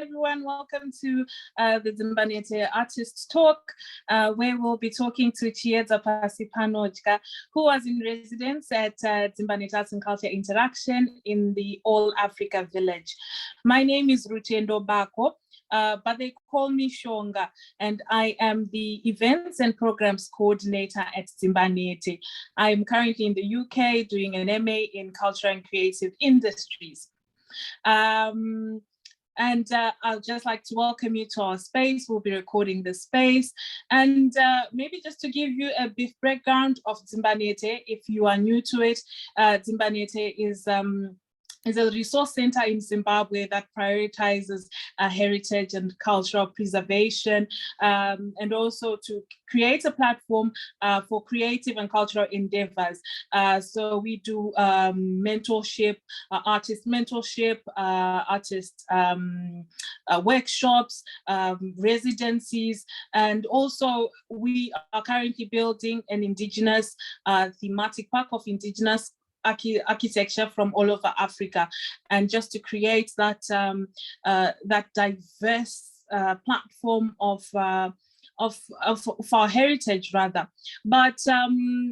everyone, welcome to the Dzimbanhete Artists Talk, where we'll be talking to Chiedza 𝗵𝗵𝗲𝗍𝗔, who was in residence at Dzimbanhete Arts and Culture Interaction in the All Africa Village. My name is Rutendo Bako, but they call me Shonga, and I am the Events and Programs Coordinator at Dzimbanhete. I'm currently in the UK doing an MA in Culture and Creative Industries. I'd just like to welcome you to our space. We'll be recording the space. And maybe just to give you a brief background of Dzimbanhete, if you are new to it, Dzimbanhete is a resource center in Zimbabwe that prioritizes heritage and cultural preservation, and also to create a platform for creative and cultural endeavors. So we do mentorship, artist mentorship, artist workshops, residencies, and also we are currently building an indigenous thematic park of indigenous architecture from all over Africa, and just to create that that diverse platform of our heritage, rather. But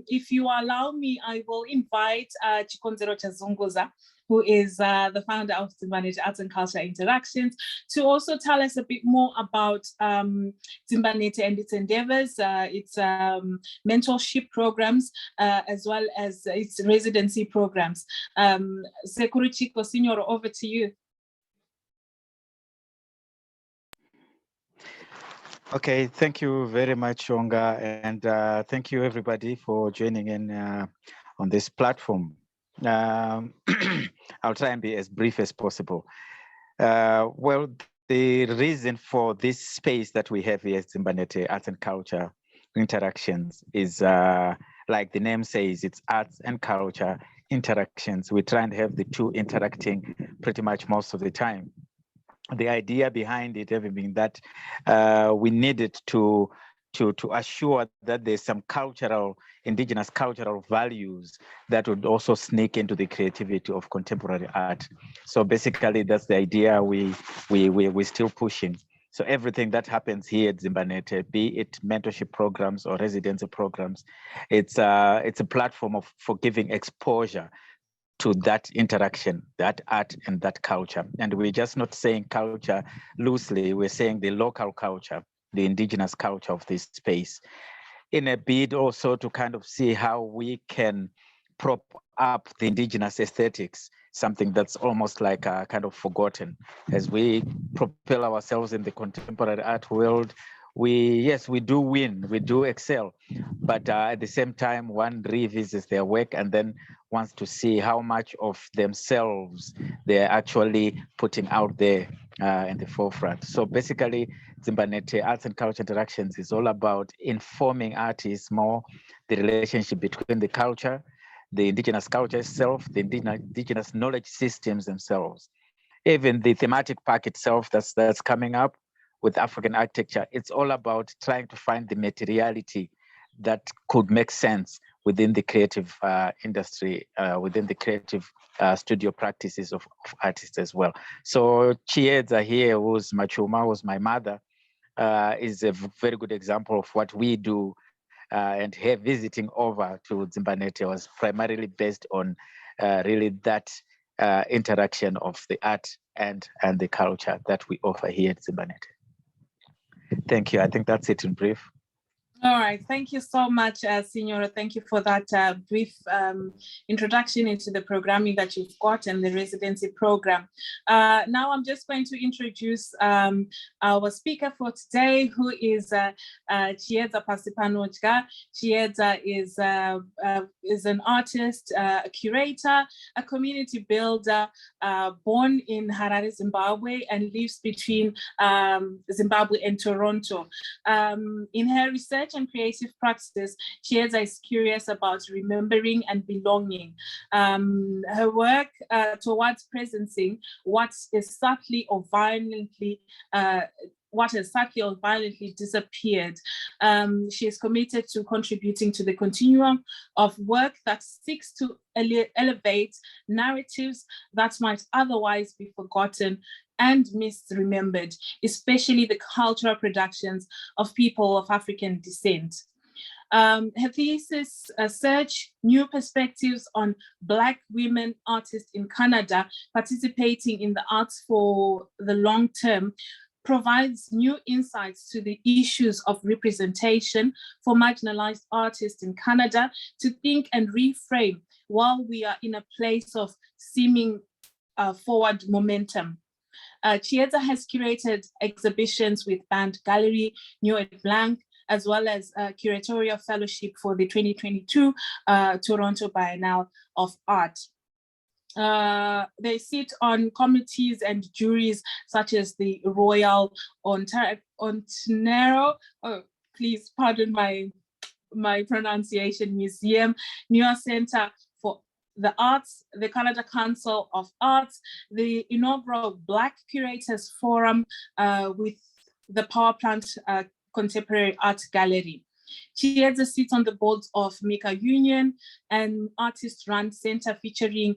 if you allow me, I will invite 𝗥𝗲𝘀𝗶𝗱𝗲𝗍𝗪, who is the founder of Dzimbanhete Arts and Culture Interactions, to also tell us a bit more about Dzimbanhete and its endeavors, its mentorship programs, as well as its residency programs. Sekurichiko, Signor, over to you. Okay, thank you very much, Shonga, and thank you everybody for joining in on this platform. I'll try and be as brief as possible. Well, the reason for this space that we have here at Dzimbanhete Arts and Culture Interactions is, like the name says, it's arts and culture interactions. We try and have the two interacting pretty much most of the time. The idea behind it having been that we needed to assure that there's some indigenous cultural values that would also sneak into the creativity of contemporary art. So basically, that's the idea we're still pushing. So everything that happens here at Dzimbanhete, be it mentorship programs or residency programs, it's a platform for giving exposure to that interaction, that art and that culture. And we're just not saying culture loosely, we're saying the local culture, the indigenous culture of this space, in a bid also to kind of see how we can prop up the indigenous aesthetics, something that's almost like kind of forgotten. As we propel ourselves in the contemporary art world, yes, we do win, we do excel, but at the same time, one revisits their work and then wants to see how much of themselves they're actually putting out there in the forefront. So basically, Dzimbanhete Arts and Culture Interactions is all about informing artists more the relationship between the culture, the indigenous culture itself, the indigenous knowledge systems themselves. Even the thematic park itself that's coming up with African architecture, it's all about trying to find the materiality that could make sense within the creative industry, within the creative studio practices of artists as well. So Chiedza here, who's Machuma, was my mother, is a very good example of what we do. And her visiting over to Dzimbanhete was primarily based on really that interaction of the art and the culture that we offer here at Dzimbanhete. Thank you. I think that's it in brief. All right, thank you so much, Signora. Thank you for that brief introduction into the programming that you've got and the residency program. Now I'm just going to introduce our speaker for today, who is Chiedza 𝗵𝗵𝗲𝗍𝗪𝗍𝗪. Chiedza is an artist, a curator, a community builder, born in Harare, Zimbabwe, and lives between Zimbabwe and Toronto. In her research and creative practices, Chiedza is curious about remembering and belonging. Her work towards presencing what is subtly or violently disappeared. She is committed to contributing to the continuum of work that seeks to elevate narratives that might otherwise be forgotten and misremembered, especially the cultural productions of people of African descent. Her thesis, Search New Perspectives on Black Women Artists in Canada Participating in the Arts for the Long Term, provides new insights to the issues of representation for marginalized artists in Canada to think and reframe while we are in a place of seeming forward momentum. Chiedza has curated exhibitions with Band Gallery, New et Blanc, as well as a curatorial fellowship for the 2022 Toronto Biennale of Art. They sit on committees and juries such as the Royal Ontario, oh, please pardon my pronunciation, Museum, New York Center for the Arts, the Canada Council of Arts, the inaugural Black Curators Forum with the Power Plant Contemporary Art Gallery. Chiedza sits on the boards of Maker Union, an artist-run center featuring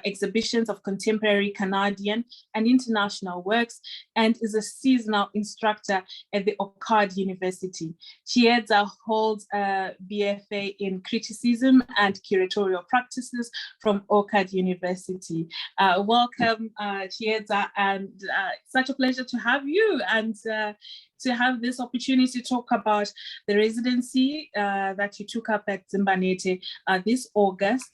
exhibitions of contemporary Canadian and international works, and is a seasonal instructor at the 𝗥𝗲𝘀𝗀𝗲𝘀 University. Chiedza holds a BFA in criticism and curatorial practices from 𝗥𝗲𝘀𝗀𝗲𝘀 University. Welcome, Chiedza, and it's such a pleasure to have you and to have this opportunity to talk about the residency that you took up at Dzimbanhete this August.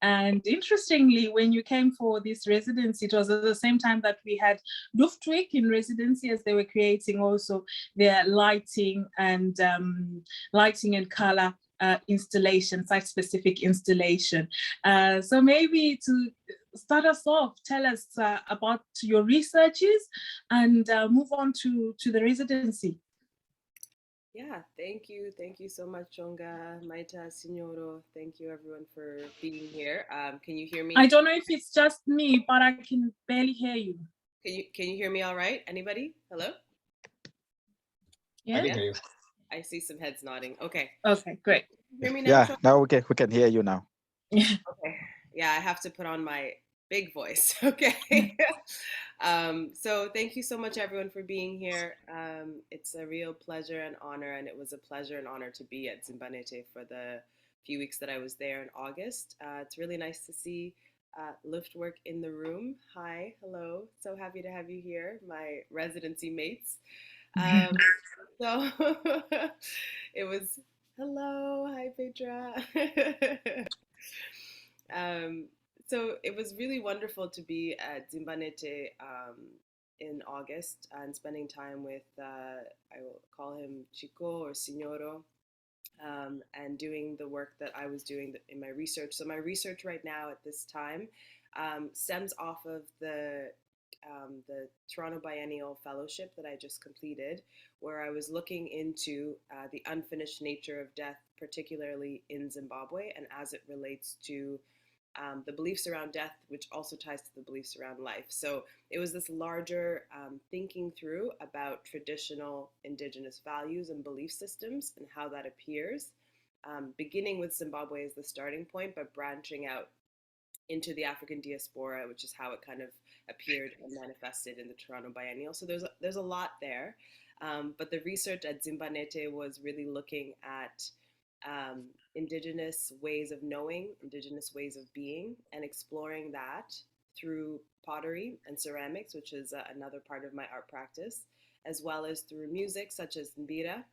And interestingly, when you came for this residency, it was at the same time that we had 𝗥𝗲𝘀𝗀𝗃 in residency, as they were creating also their lighting and color installation, site-specific installation. So maybe to start us off, tell us about your researches and move on to the residency. Yeah, thank you. Thank you so much, Chonga, Maita, Signoro. Thank you everyone for being here. Can you hear me? I don't know if it's just me, but I can barely hear you. Can you hear me all right? Anybody? Hello? Yeah. I can hear you. I see some heads nodding. Okay. Okay, great. Hear me now? Yeah, Chonga? now we can hear you now. Okay. Yeah, I have to put on my big voice. Okay. So thank you so much everyone for being here. It's a real pleasure and honor, and it was a pleasure and honor to be at Dzimbanhete for the few weeks that I was there in August. It's really nice to see Luftwerk in the room. Hi, hello. So happy to have you here, my residency mates. So it was, hello, hi Petra. So it was really wonderful to be at Dzimbanhete in August and spending time with, I will call him Chico or Signoro, and doing the work that I was doing in my research. So my research right now at this time stems off of the Toronto Biennial Fellowship that I just completed, where I was looking into the unfinished nature of death, particularly in Zimbabwe, and as it relates to the beliefs around death, which also ties to the beliefs around life. So it was this larger thinking through about traditional indigenous values and belief systems and how that appears, beginning with Zimbabwe as the starting point, but branching out into the African diaspora, which is how it kind of appeared and manifested in the Toronto Biennial. So there's a lot there, but the research at Dzimbanhete was really looking at indigenous ways of knowing, indigenous ways of being, and exploring that through pottery and ceramics, which is another part of my art practice, as well as through music such as mbira,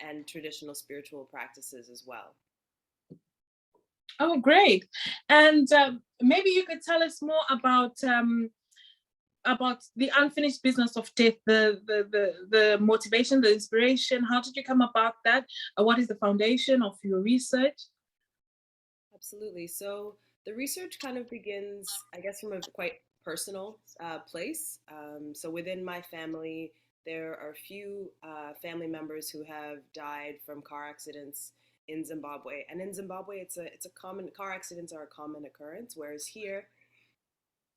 and traditional spiritual practices as well. Oh, great. And maybe you could tell us more about the unfinished business of death, the motivation, the inspiration. How did you come about that? What is the foundation of your research? Absolutely. So the research kind of begins, I guess, from a quite personal place. So within my family, there are a few family members who have died from car accidents in Zimbabwe. And in Zimbabwe, it's a common, car accidents are a common occurrence, whereas here,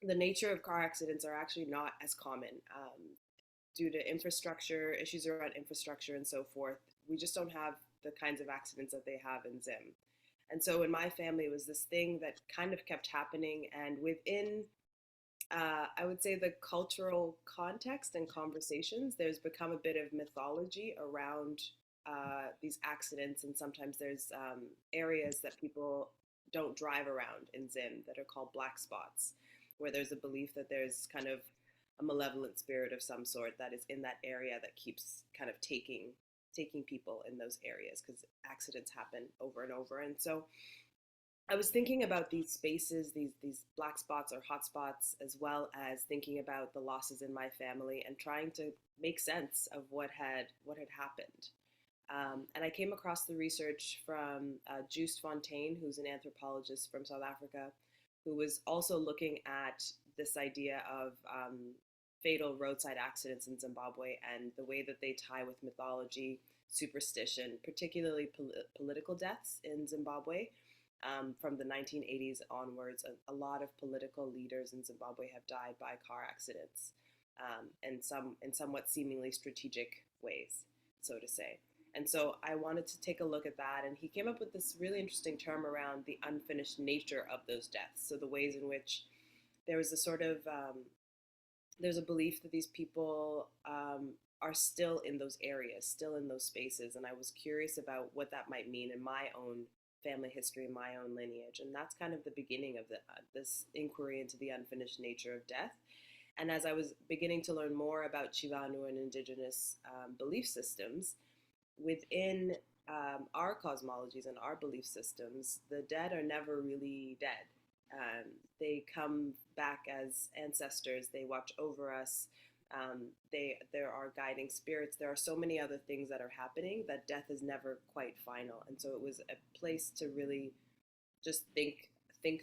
the nature of car accidents are actually not as common due to infrastructure, issues around infrastructure and so forth. We just don't have the kinds of accidents that they have in Zim. And so in my family, it was this thing that kind of kept happening. And within I would say the cultural context and conversations, there's become a bit of mythology around these accidents, and sometimes there's areas that people don't drive around in Zim that are called black spots, where there's a belief that there's kind of a malevolent spirit of some sort that is in that area that keeps kind of taking people in those areas because accidents happen over and over. And so I was thinking about these spaces, these black spots or hot spots, as well as thinking about the losses in my family and trying to make sense of what had happened. And I came across the research from 𝗥𝗲𝘀𝗶𝗱𝗲, who's an anthropologist from South Africa, who was also looking at this idea of fatal roadside accidents in Zimbabwe and the way that they tie with mythology, superstition, particularly political deaths in Zimbabwe. From the 1980s onwards, a lot of political leaders in Zimbabwe have died by car accidents, and some in somewhat seemingly strategic ways, so to say. And so I wanted to take a look at that, and he came up with this really interesting term around the unfinished nature of those deaths. So the ways in which there was a sort of there's a belief that these people are still in those areas, still in those spaces, and I was curious about what that might mean in my own family history, my own lineage. And that's kind of the beginning of this inquiry into the unfinished nature of death. And as I was beginning to learn more about Chivanhu and indigenous belief systems, within our cosmologies and our belief systems, the dead are never really dead. They come back as ancestors, they watch over us, there are guiding spirits. There are so many other things that are happening that death is never quite final. And so it was a place to really just think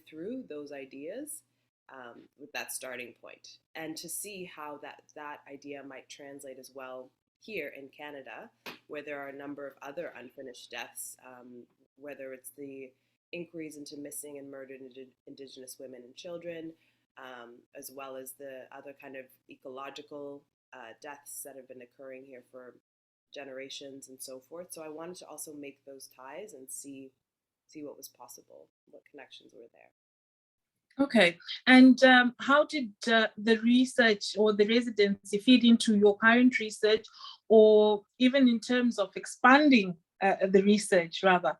through those ideas with that starting point, and to see how that idea might translate as well here in Canada, where there are a number of other unfinished deaths, whether it's the inquiries into missing and murdered Indigenous women and children, as well as the other kind of ecological deaths that have been occurring here for generations and so forth. So I wanted to also make those ties and see what was possible, what connections were there. Okay, and how did the research or the residency feed into your current research, or even in terms of expanding the research, rather,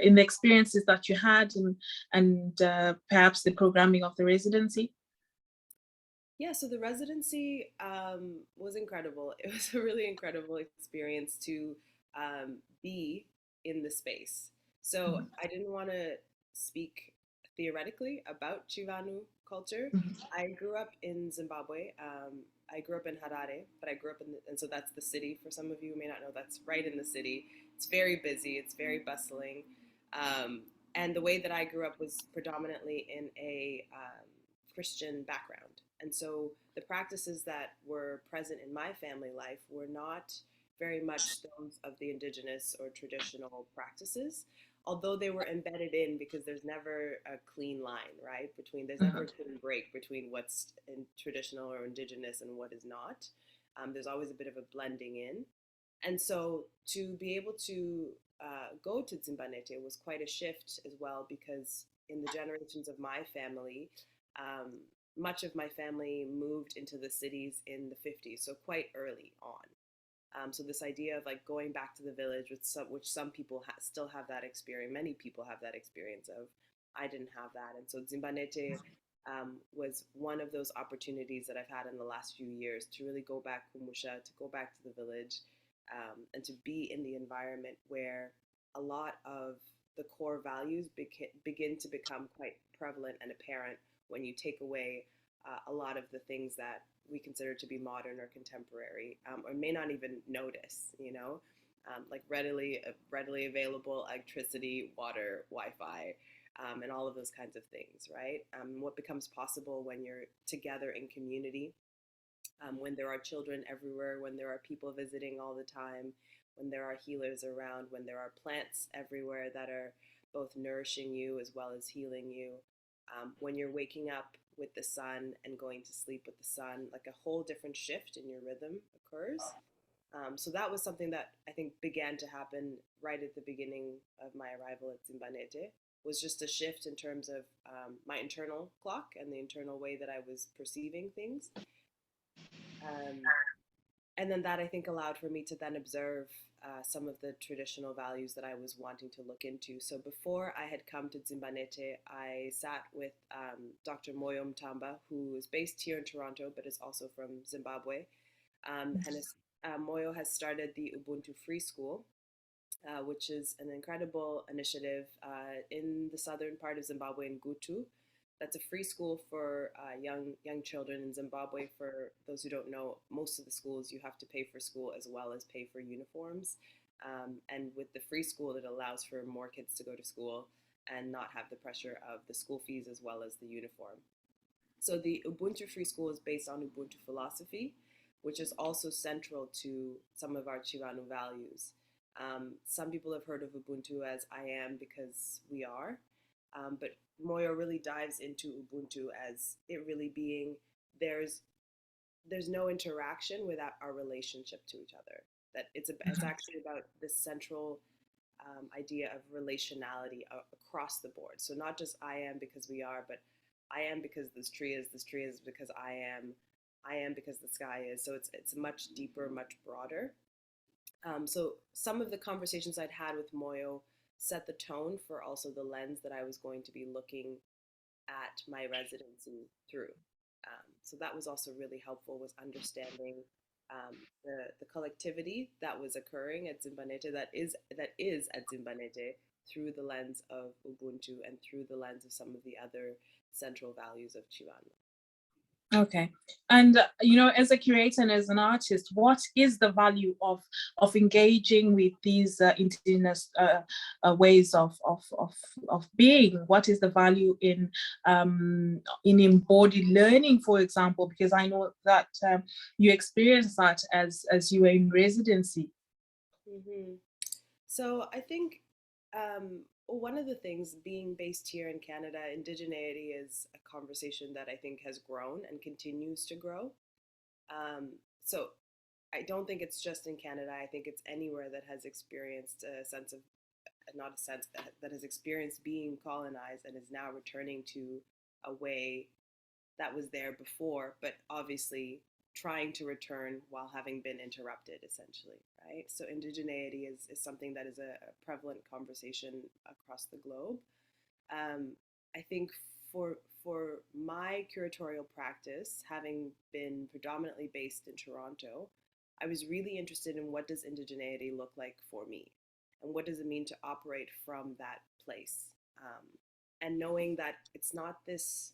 in the experiences that you had and perhaps the programming of the residency? Yeah, so the residency was incredible. It was a really incredible experience to be in the space. So I didn't want to speak theoretically about Chivanhu culture. I grew up in Zimbabwe. I grew up in Harare, but I grew up and so that's the city. For some of you who may not know, that's right in the city. It's very busy. It's very bustling. And the way that I grew up was predominantly in a Christian background. And so the practices that were present in my family life were not very much those of the indigenous or traditional practices, although they were embedded in, because there's never a clean line, right? There's never a clean break between what's in traditional or indigenous and what is not. There's always a bit of a blending in. And so to be able to go to Dzimbanhete was quite a shift as well, because in the generations of my family, much of my family moved into the cities in the 50s, so quite early on. So this idea of like going back to the village, which some people still have that experience, many people have that experience of, I didn't have that. And so Dzimbanhete was one of those opportunities that I've had in the last few years to really go back Kumusha, to go back to the village, and to be in the environment where a lot of the core values begin to become quite prevalent and apparent when you take away a lot of the things that we consider to be modern or contemporary, or may not even notice, like readily available electricity, water, Wi-Fi, and all of those kinds of things, right? What becomes possible when you're together in community, when there are children everywhere, when there are people visiting all the time, when there are healers around, when there are plants everywhere that are both nourishing you as well as healing you, when you're waking up with the sun and going to sleep with the sun, like a whole different shift in your rhythm occurs. So that was something that I think began to happen right at the beginning of my arrival at Zimbabwe. was just a shift in terms of my internal clock and the internal way that I was perceiving things. And then that, I think, allowed for me to then observe some of the traditional values that I was wanting to look into. So before I had come to Dzimbanhete, I sat with Dr. 𝗵𝗵𝗶𝗲𝗍𝗶𝗲, who is based here in Toronto, but is also from Zimbabwe. Moyo has started the Ubuntu Free School, which is an incredible initiative in the southern part of Zimbabwe in Gutu. That's a free school for young children in Zimbabwe. For those who don't know, most of the schools you have to pay for school as well as pay for uniforms. And with the free school, it allows for more kids to go to school and not have the pressure of the school fees as well as the uniform. So the Ubuntu Free School is based on Ubuntu philosophy, which is also central to some of our Chivanhu values. Some people have heard of Ubuntu as I am because we are, but Moyo really dives into Ubuntu as it really being there's no interaction without our relationship to each other. That it's actually about this central idea of relationality across the board. So not just I am because we are, but I am because this tree is because I am because the sky is. So it's much deeper, much broader. So some of the conversations I'd had with Moyo set the tone for also the lens that I was going to be looking at my residency through. So that was also really helpful, was understanding the collectivity that was occurring at Dzimbanhete, that is at Dzimbanhete, through the lens of Ubuntu and through the lens of some of the other central values of Chivanhu. Okay, and as a curator and as an artist, what is the value of engaging with these indigenous ways of being? What is the value in embodied learning, for example? Because I know that you experienced that as you were in residency. Mm-hmm. So I think one of the things, being based here in Canada, indigeneity is a conversation that I think has grown and continues to grow. So I don't think it's just in Canada. I think it's anywhere that has experienced a sense of, not a sense, that has experienced being colonized and is now returning to a way that was there before, but obviously trying to return while having been interrupted, essentially, right? So indigeneity is something that is a prevalent conversation across the globe. I think for my curatorial practice, having been predominantly based in Toronto, I was really interested in what does indigeneity look like for me, and what does it mean to operate from that place, and knowing that it's not this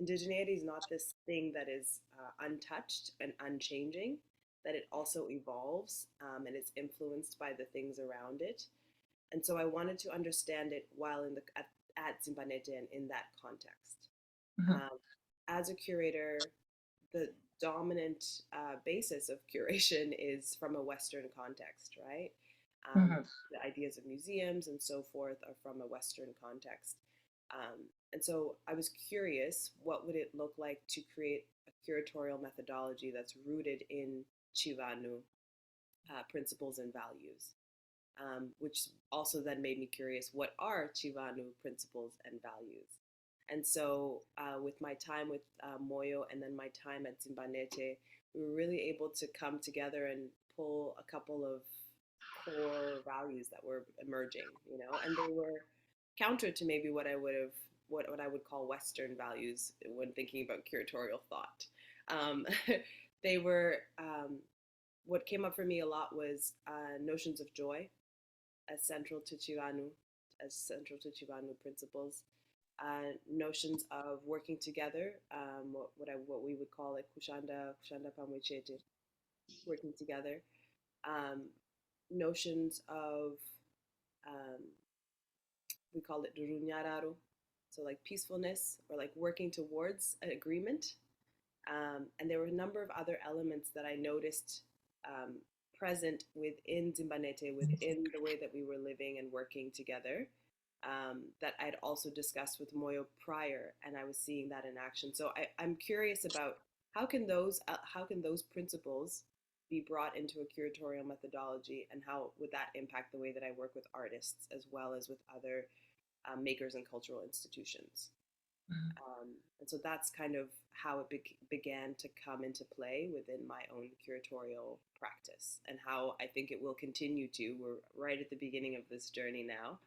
indigeneity is not this thing that is untouched and unchanging, that it also evolves and it's influenced by the things around it. And so I wanted to understand it while at Dzimbanhete and in that context. Mm-hmm. As a curator, the dominant basis of curation is from a Western context, right? Mm-hmm. The ideas of museums and so forth are from a Western context. And so I was curious, what would it look like to create a curatorial methodology that's rooted in Chivanhu principles and values, which also then made me curious, what are Chivanhu principles and values? And so with my time with Moyo and then my time at Dzimbanhete, we were really able to come together and pull a couple of core values that were emerging, and they were counter to maybe what I would call Western values when thinking about curatorial thought. They were, what came up for me a lot was notions of joy as central to Chivanhu principles, notions of working together, what we would call like 𝗥𝗲𝗀𝗶𝗲𝗀𝗶, working together, notions of we call it runyararu, so like peacefulness or like working towards an agreement. And there were a number of other elements that I noticed present within Dzimbanhete, within the way that we were living and working together, that I'd also discussed with Moyo prior, and I was seeing that in action. So I'm curious about how can those principles be brought into a curatorial methodology, and how would that impact the way that I work with artists as well as with other makers and cultural institutions. And so that's kind of how it began to come into play within my own curatorial practice, and how I think it will continue to. We're right at the beginning of this journey now.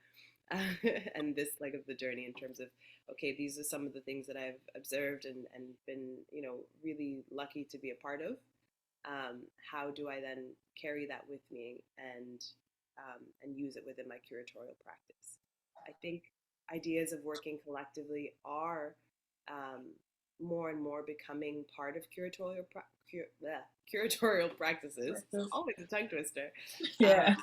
And this leg of the journey, in terms of, okay, these are some of the things that I've observed and been, really lucky to be a part of. How do I then carry that with me and use it within my curatorial practice? I think ideas of working collectively are more and more becoming part of curatorial practices. It's always a tongue twister. Yeah.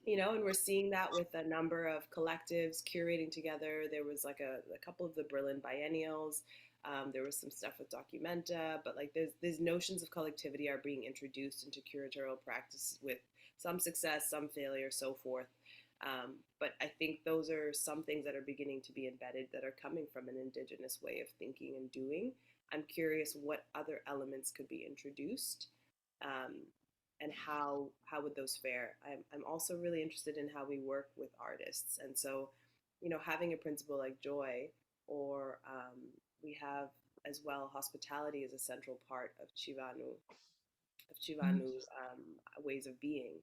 And we're seeing that with a number of collectives curating together. There was like a couple of the Berlin biennials. There was some stuff with 𝗥𝗲𝘀𝗶𝗲𝗲𝗧, but like there's notions of collectivity are being introduced into curatorial practice with some success, some failure, so forth. But I think those are some things that are beginning to be embedded, that are coming from an indigenous way of thinking and doing. I'm curious what other elements could be introduced, and how would those fare. I'm also really interested in how we work with artists. And so, having a principle like joy, or we have as well hospitality as a central part of Chivanhu ways of being.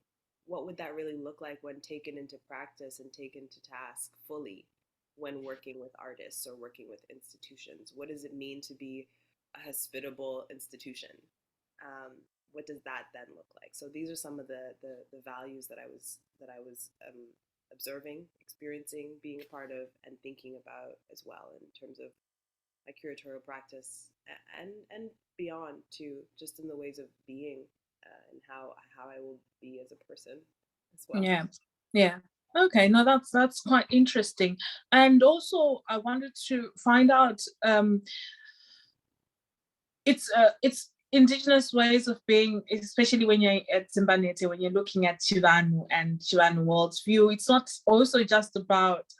What would that really look like when taken into practice and taken to task fully when working with artists or working with institutions? What does it mean to be a hospitable institution? What does that then look like? So these are some of the values that I was observing, experiencing, being a part of, and thinking about as well, in terms of my curatorial practice and beyond too, just in the ways of being, and how I will be as a person as well. Yeah. Okay, no, that's quite interesting. And also I wanted to find out, it's indigenous ways of being, especially when you're at Dzimbanhete, when you're looking at Chivanhu and Chivanhu worldview. It's not also just about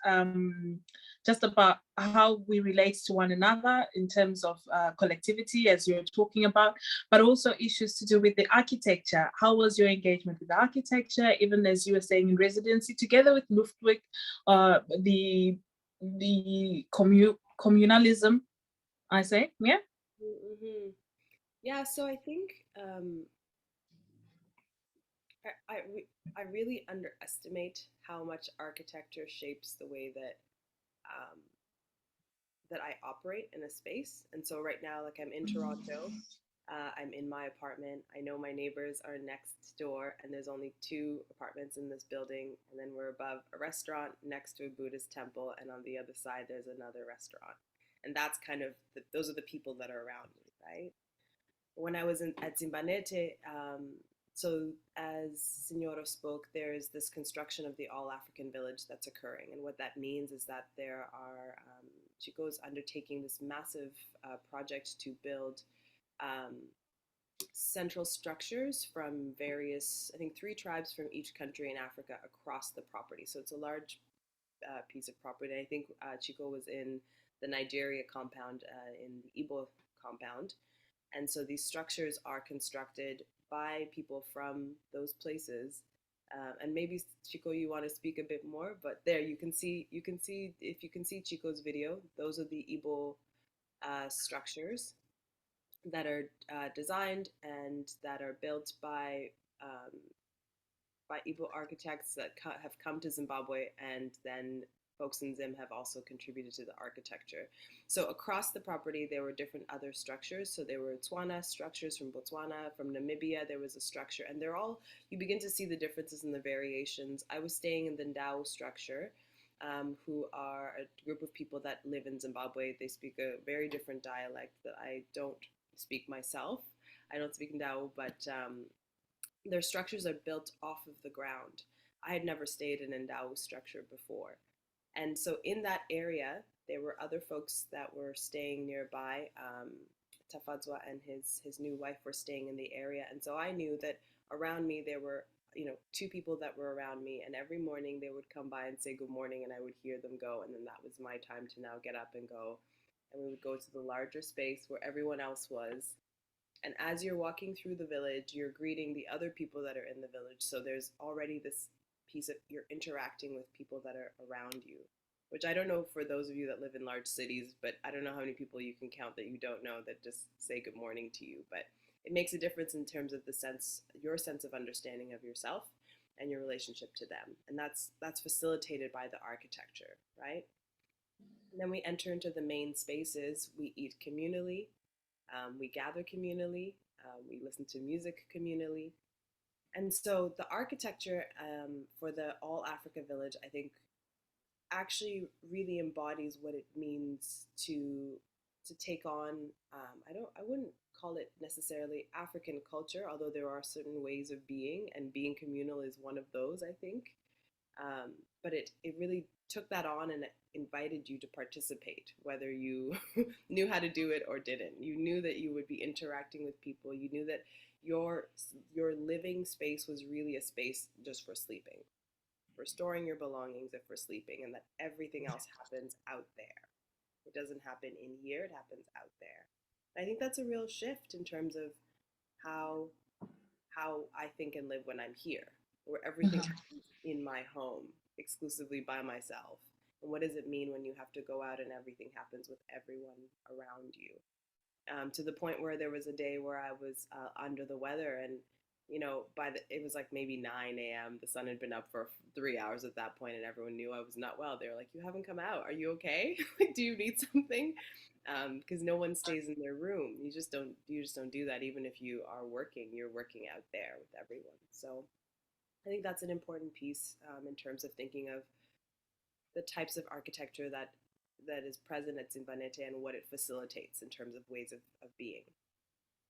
how we relate to one another in terms of collectivity, as you're talking about, but also issues to do with the architecture. How was your engagement with the architecture, even as you were saying in residency, together with 𝗥𝗲𝘀𝗶𝗲𝗲𝗧, the communalism, I say, yeah? Mm-hmm. Yeah, so I think I really underestimate how much architecture shapes the way that I operate in a space. And so right now, like, I'm in Toronto, I'm in my apartment. I know my neighbors are next door, and there's only 2 apartments in this building. And then we're above a restaurant next to a Buddhist temple, and on the other side, there's another restaurant. And that's kind of, those are the people that are around me, right? When I was at Zimbabwe, so as Signora spoke, there's this construction of the all-African village that's occurring. And what that means is that there are, Chico's undertaking this massive project to build central structures from various, I think 3 tribes from each country in Africa across the property. So it's a large piece of property. I think Chico was in the Nigeria compound, in the Igbo compound. And so these structures are constructed by people from those places. And maybe, Chico, you want to speak a bit more, but there you can see, if you can see Chico's video, those are the Igbo structures that are designed and that are built by Igbo architects that have come to Zimbabwe, and then folks in Zim have also contributed to the architecture. So across the property, there were different other structures. So there were Tswana structures from Botswana, from Namibia, there was a structure, and they're all, you begin to see the differences and the variations. I was staying in the 𝗤𝗏 structure, who are a group of people that live in Zimbabwe. They speak a very different dialect that I don't speak myself. I don't speak 𝗤𝗏, but their structures are built off of the ground. I had never stayed in a 𝗤𝗏 structure before. And so in that area, there were other folks that were staying nearby. Tafadzwa and his new wife were staying in the area. And so I knew that around me, there were 2 people that were around me. And every morning they would come by and say good morning, and I would hear them go. And then that was my time to now get up and go. And we would go to the larger space where everyone else was. And as you're walking through the village, you're greeting the other people that are in the village. So there's already this piece of you're interacting with people that are around you, which I don't know for those of you that live in large cities, but I don't know how many people you can count that you don't know that just say good morning to you. But it makes a difference in terms of the sense, your sense of understanding of yourself and your relationship to them. And that's facilitated by the architecture, right? And then we enter into the main spaces. We eat communally, we gather communally, we listen to music communally. And so the architecture for the All Africa Village, I think, actually really embodies what it means to take on. I wouldn't call it necessarily African culture, although there are certain ways of being, and being communal is one of those, I think. But it really took that on and invited you to participate, whether you knew how to do it or didn't. You knew that you would be interacting with people. You knew that your living space was really a space just for sleeping, for storing your belongings, and for sleeping, and that everything else happens out there. It doesn't happen in here, it happens out there. And I think that's a real shift in terms of how I think and live when I'm here, where everything happens in my home, exclusively by myself. And what does it mean when you have to go out and everything happens with everyone around you? To the point where there was a day where I was under the weather, and it was like maybe 9 a.m. The sun had been up for 3 hours at that point, and everyone knew I was not well. They were like, "You haven't come out. Are you okay? Like, do you need something?" Because no one stays in their room. You just don't do that. Even if you are working, you're working out there with everyone. So I think that's an important piece in terms of thinking of the types of architecture that is present at Dzimbanhete and what it facilitates in terms of ways of being.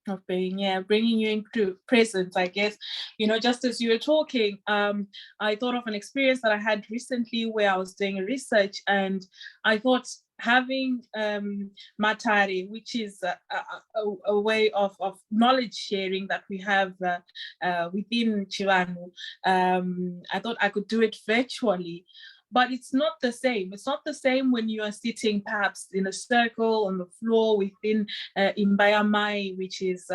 Of being, yeah, bringing you into presence, I guess. Just as you were talking, I thought of an experience that I had recently where I was doing research, and I thought having matari, which is a way of knowledge sharing that we have within Chivanhu, I thought I could do it virtually. But it's not the same. It's not the same when you are sitting perhaps in a circle on the floor within 𝗵𝗵𝗶𝗲𝗍, which is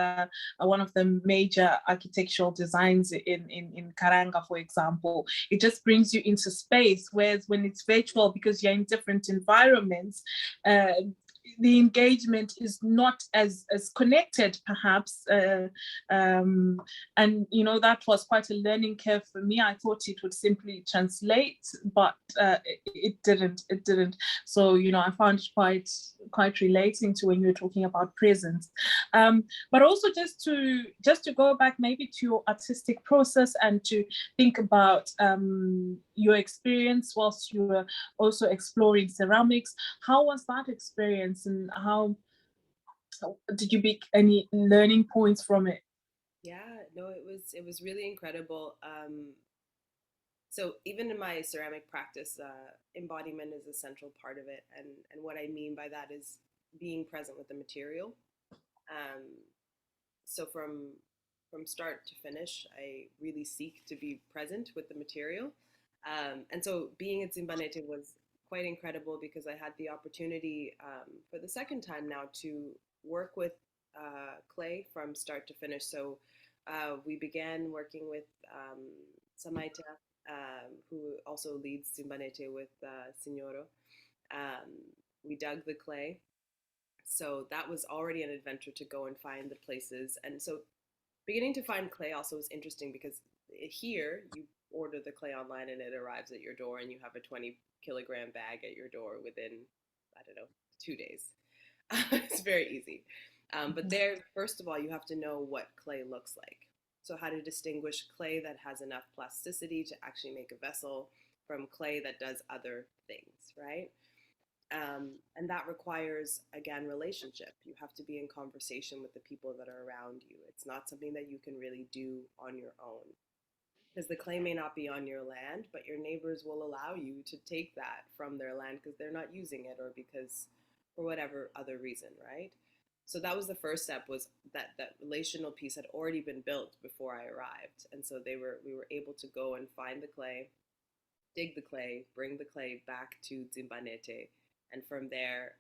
one of the major architectural designs in Karanga, for example. It just brings you into space, whereas when it's virtual, because you're in different environments, the engagement is not as connected, perhaps, and that was quite a learning curve for me. I thought it would simply translate, but it didn't. So I found it quite relating to when you were talking about presence, but also just to go back maybe to your artistic process and to think about your experience whilst you were also exploring ceramics. How was that experience, and how did you make any learning points from it? Yeah, no, it was really incredible. So even in my ceramic practice, embodiment is a central part of it, and what I mean by that is being present with the material. So from start to finish, I really seek to be present with the material. And so being at Dzimbanhete was quite incredible because I had the opportunity for the second time now to work with clay from start to finish. So we began working with 𝗖𝗵𝗶𝗲𝗍𝗶𝗀, who also leads Dzimbanhete with 𝗔𝗿𝗀𝗀𝗀. We dug the clay. So that was already an adventure to go and find the places. And so beginning to find clay also was interesting because here you order the clay online and it arrives at your door, and you have a 20-kilogram bag at your door within, I don't know, 2 days. It's very easy. But there, first of all, you have to know what clay looks like. So how to distinguish clay that has enough plasticity to actually make a vessel from clay that does other things, right? And that requires, again, relationship. You have to be in conversation with the people that are around you. It's not something that you can really do on your own, because the clay may not be on your land, but your neighbors will allow you to take that from their land because they're not using it, or because for whatever other reason, right? So that was the first step, was that relational piece had already been built before I arrived. And so we were able to go and find the clay, dig the clay, bring the clay back to Dzimbanhete, And from there,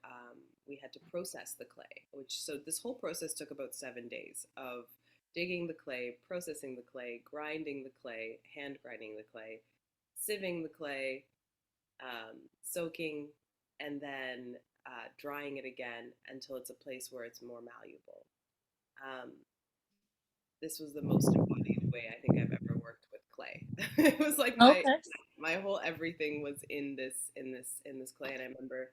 we had to process the clay, so this whole process took about 7 days of digging the clay, processing the clay, grinding the clay, hand grinding the clay, sieving the clay, soaking, and then drying it again until it's a place where it's more malleable. This was the most embodied way I think I've ever worked with clay. It was like Okay. my whole everything was in this clay. And I remember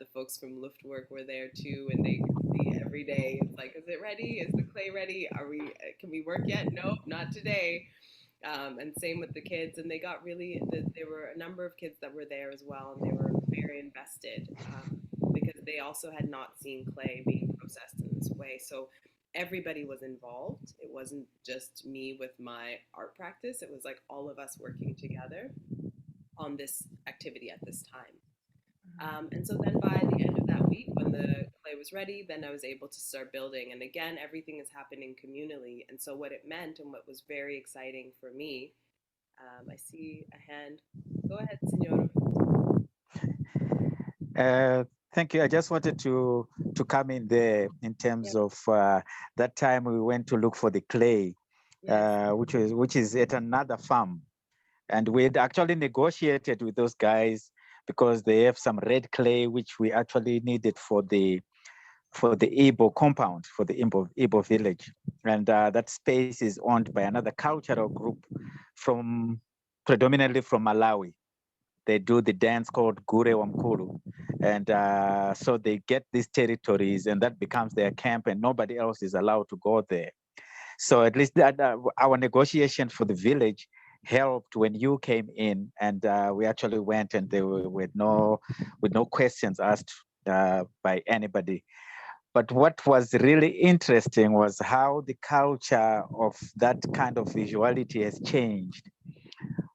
the folks from Luftwerk were there too, and they see every day. It's like, is it ready? Is the clay ready? Can we work yet? Nope, not today. And same with the kids, and they got there were a number of kids that were there as well, and they were very invested because they also had not seen clay being processed in this way. So everybody was involved. It wasn't just me with my art practice. It was like all of us working together on this activity at this time. And so then by the end of that week, when the clay was ready, then I was able to start building. And again, everything is happening communally. And so what it meant, and what was very exciting for me, I see a hand. Go ahead, Senora. Thank you. I just wanted to come in there in terms of that time we went to look for the clay, Yes. which is at another farm, and we had actually negotiated with those guys because they have some red clay which we actually needed for the 𝗵𝗶𝗶𝗲𝗃 compound, for the 𝗵𝗵𝗶𝗃𝗃 village, and that space is owned by another cultural group predominantly from Malawi. They do the dance called 𝗥𝗲𝘀𝗶𝗃𝗃, and so they get these territories, and that becomes their camp, and nobody else is allowed to go there. So at least our negotiation for the village helped when you came in, and we actually went, and there were with no questions asked by anybody. But what was really interesting was how the culture of that kind of visuality has changed.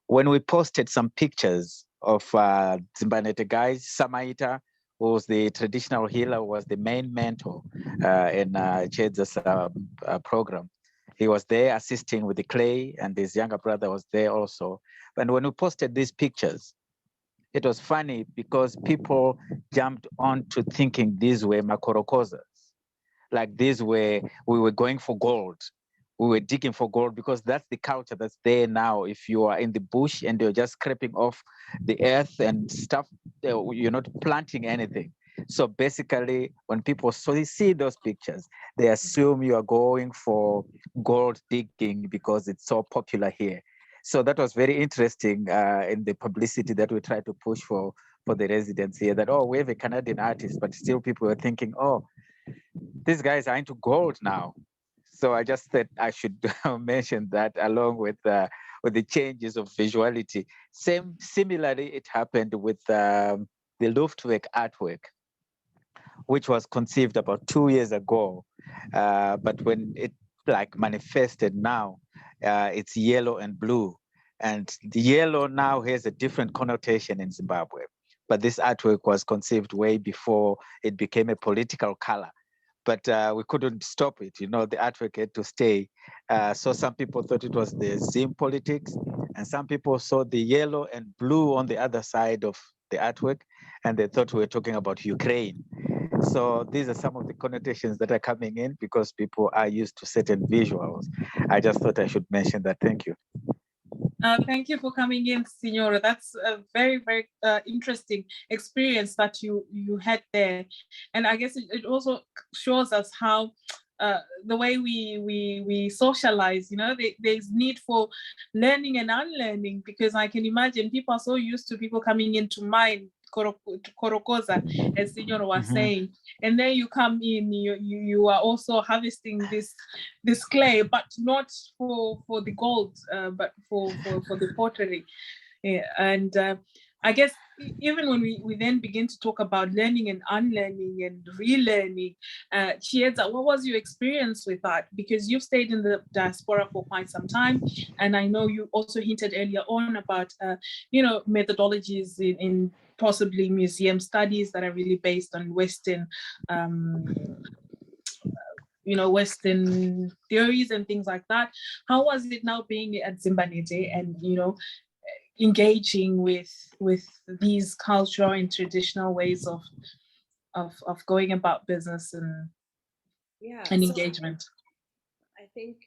When we posted some pictures of Dzimbanhete guys, Samaita, who was the traditional healer, was the main mentor in Chiedza's program. He was there assisting with the clay, and his younger brother was there also. And when we posted these pictures, it was funny because people jumped on to thinking these were makorokozas. Like these we were going for gold. We were digging for gold because that's the culture that's there now. If you are in the bush and you're just scraping off the earth and stuff, you're not planting anything. So basically, when people see those pictures, they assume you are going for gold digging because it's so popular here. So that was very interesting in the publicity that we tried to push for the residency, that, oh, we have a Canadian artist, but still people were thinking, oh, these guys are into gold now. So I just thought I should mention that along with the changes of visuality. Similarly, it happened with the Luftwerk artwork, which was conceived about 2 years ago. But when it manifested now, it's yellow and blue. And the yellow now has a different connotation in Zimbabwe. But this artwork was conceived way before it became a political color. But we couldn't stop it. The artwork had to stay. So some people thought it was the Zim politics, and some people saw the yellow and blue on the other side of the artwork, and they thought we were talking about Ukraine. So these are some of the connotations that are coming in because people are used to certain visuals. I just thought I should mention that. Thank you. Thank you for coming in, Signora. That's a very, very interesting experience that you had there. And I guess it also shows us how the way we socialize, there's need for learning and unlearning, because I can imagine people are so used to people coming in to mine, korokoza, as Signora was saying, and then you come in, you are also harvesting this clay, but not for the gold, but for the pottery. Yeah, and I guess even when we then begin to talk about learning and unlearning and relearning, Chiedza, what was your experience with that? Because you've stayed in the diaspora for quite some time, and I know you also hinted earlier on about methodologies in possibly museum studies that are really based on Western Western theories and things like that. How was it now being at Dzimbanhete, and engaging with these cultural and traditional ways of going about business and So engagement. I think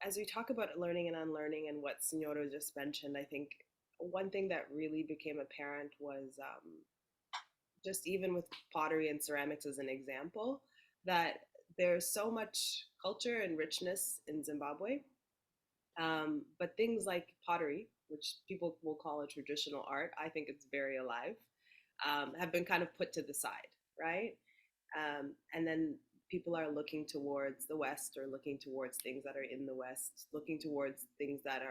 as we talk about learning and unlearning and what Signora just mentioned, I think one thing that really became apparent was just even with pottery and ceramics as an example, that there's so much culture and richness in Zimbabwe. But things like pottery, which people will call a traditional art, I think it's very alive, have been kind of put to the side, right? And then people are looking towards the West, or looking towards things that are in the West, looking towards things that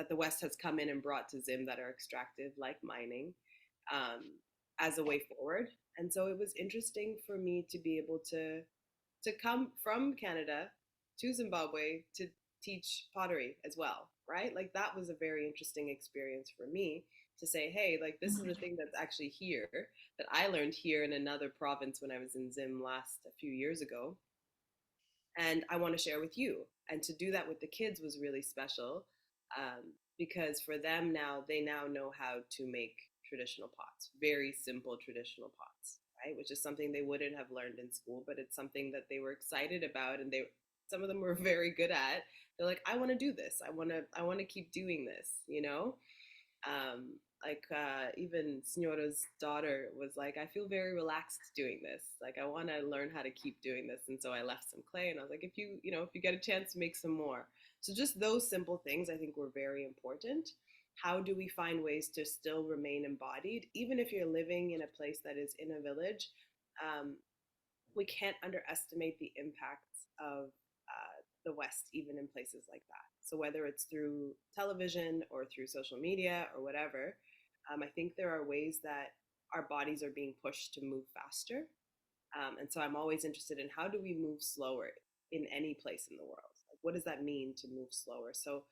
the West has come in and brought to Zim that are extractive, like mining, as a way forward. And so it was interesting for me to be able to come from Canada to Zimbabwe to teach pottery as well, right? Like that was a very interesting experience for me to say, hey, like this is a thing that's actually here that I learned here in another province when I was in Zim a few years ago. And I want to share with you. And to do that with the kids was really special, because for them now, they now know how to make traditional pots, very simple traditional pots, right? Which is something they wouldn't have learned in school, but it's something that they were excited about, and some of them were very good at. They're like, I want to do this. I want to keep doing this, you know? Even Signora's daughter was like, I feel very relaxed doing this. Like, I want to learn how to keep doing this. And so I left some clay, and I was like, if you get a chance to make some more. So just those simple things I think were very important. How do we find ways to still remain embodied, even if you're living in a place that is in a village? We can't underestimate the impacts of the West, even in places like that. So whether it's through television or through social media or whatever, I think there are ways that our bodies are being pushed to move faster. And so I'm always interested in, how do we move slower in any place in the world? Like, what does that mean to move slower? So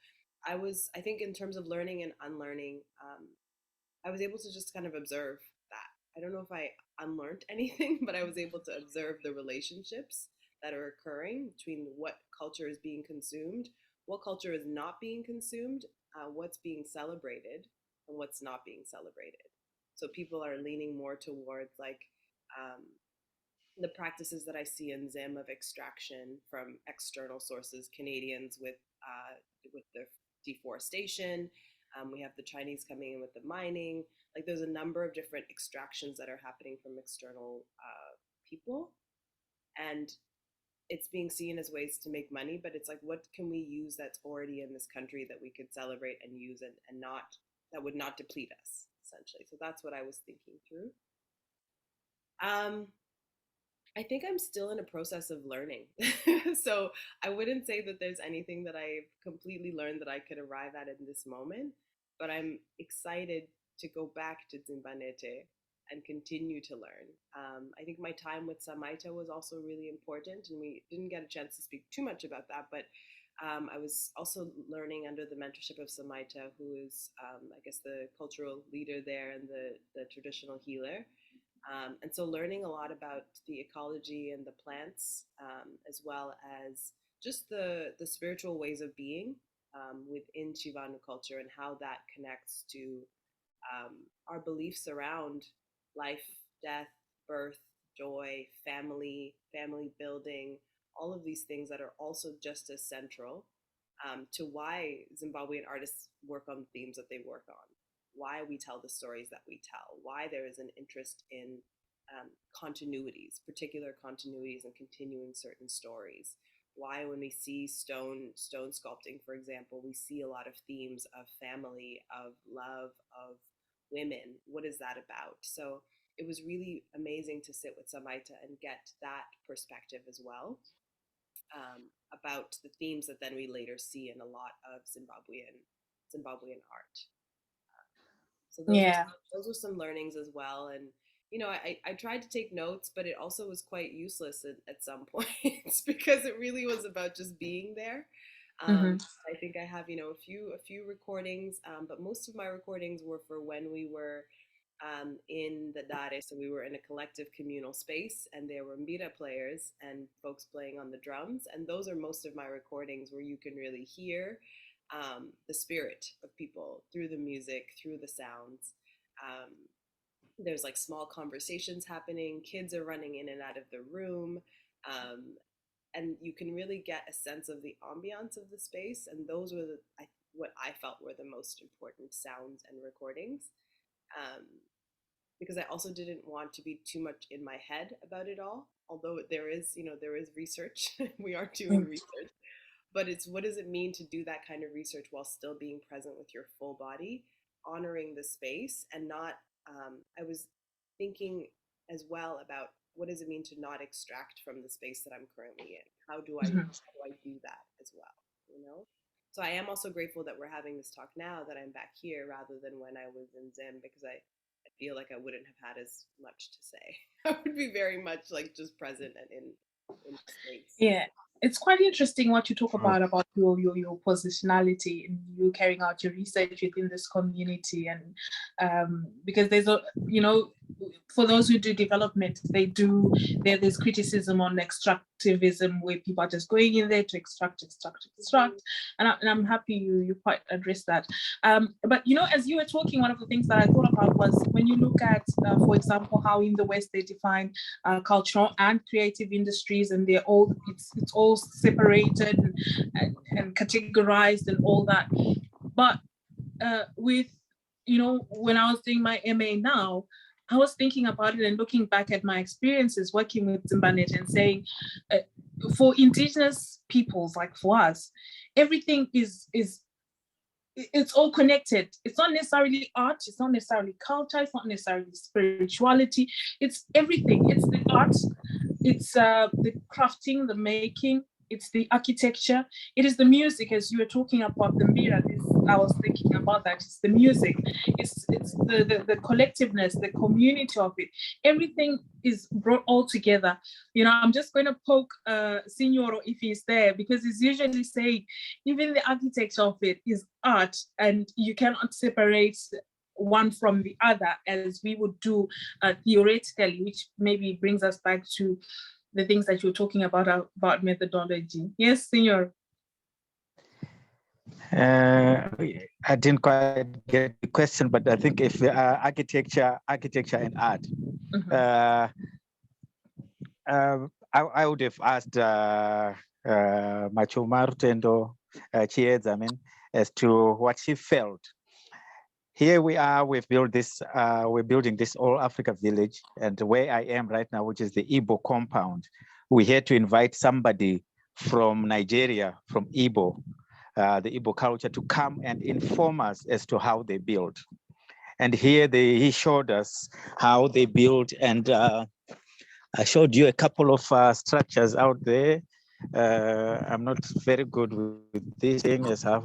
I think in terms of learning and unlearning, I was able to just kind of observe that. I don't know if I unlearned anything, but I was able to observe the relationships that are occurring between what culture is being consumed, what culture is not being consumed, what's being celebrated, and what's not being celebrated. So people are leaning more towards um, the practices that I see in Zim of extraction from external sources. Canadians with the deforestation. We have the Chinese coming in with the mining. Like, there's a number of different extractions that are happening from external people, and it's being seen as ways to make money. But it's like, what can we use that's already in this country that we could celebrate and use, and not, that would not deplete us, essentially. So that's what I was thinking through. I think I'm still in a process of learning. So I wouldn't say that there's anything that I've completely learned that I could arrive at in this moment, but I'm excited to go back to Dzimbanhete and continue to learn. I think my time with Samaita was also really important, and we didn't get a chance to speak too much about that, but I was also learning under the mentorship of Samaita, who is, I guess, the cultural leader there and the traditional healer. And so learning a lot about the ecology and the plants, as well as just the spiritual ways of being within Chivanhu culture, and how that connects to our beliefs around life, death, birth, joy, family building, all of these things that are also just as central to why Zimbabwean artists work on themes that they work on, why we tell the stories that we tell, why there is an interest in continuities, particular continuities, and continuing certain stories. Why, when we see stone sculpting, for example, we see a lot of themes of family, of love, of women. What is that about? So it was really amazing to sit with Samaita and get that perspective as well, about the themes that then we later see in a lot of Zimbabwean art. So those were some learnings as well. And I tried to take notes, but it also was quite useless at some points because it really was about just being there. I think I have a few recordings, but most of my recordings were for when we were in the Dare. So we were in a collective communal space, and there were mbira players and folks playing on the drums. And those are most of my recordings, where you can really hear the spirit of people through the music, through the sounds. There's like small conversations happening, kids are running in and out of the room, and you can really get a sense of the ambiance of the space. And those were what I felt were the most important sounds and recordings, because I also didn't want to be too much in my head about it all. Although there is research, we are doing research, but it's what does it mean to do that kind of research while still being present with your full body, honoring the space, and not. I was thinking as well about what does it mean to not extract from the space that I'm currently in. How do I do that as well? So I am also grateful that we're having this talk now, that I'm back here rather than when I was in Zim, because I feel like I wouldn't have had as much to say. I would be very much like just present and in space. Yeah, it's quite interesting what you talk about your positionality and you carrying out your research within this community, and because there's for those who do development, there's criticism on extractivism, where people are just going in there to extract, and I'm happy you quite addressed that. But as you were talking, one of the things that I thought about was when you look at, for example, how in the West they define cultural and creative industries, and it's all separated and categorized and all that. But with when I was doing my MA now, I was thinking about it and looking back at my experiences working with Dzimbanhete and saying, for indigenous peoples, like for us, everything is it's all connected. It's not necessarily art, it's not necessarily culture, it's not necessarily spirituality, it's everything. It's the art, it's the crafting, the making, it's the architecture, it is the music, as you were talking about the mirror. I was thinking about that. It's the music, it's the collectiveness, the community of it. Everything is brought all together. I'm just going to poke Signoro if he's there, because he's usually saying even the architecture of it is art, and you cannot separate one from the other as we would do theoretically, which maybe brings us back to the things that you're talking about methodology. Yes, Signor. I didn't quite get the question, but I think if architecture and art, I would have asked Rutendo, Chiedza, as to what she felt. Here we are, we're building this All Africa village, and where I am right now, which is the Igbo compound, we had to invite somebody from Nigeria, from Igbo, the Igbo culture, to come and inform us as to how they build. And here he showed us how they build, and I showed you a couple of structures out there. I'm not very good with this thing, as I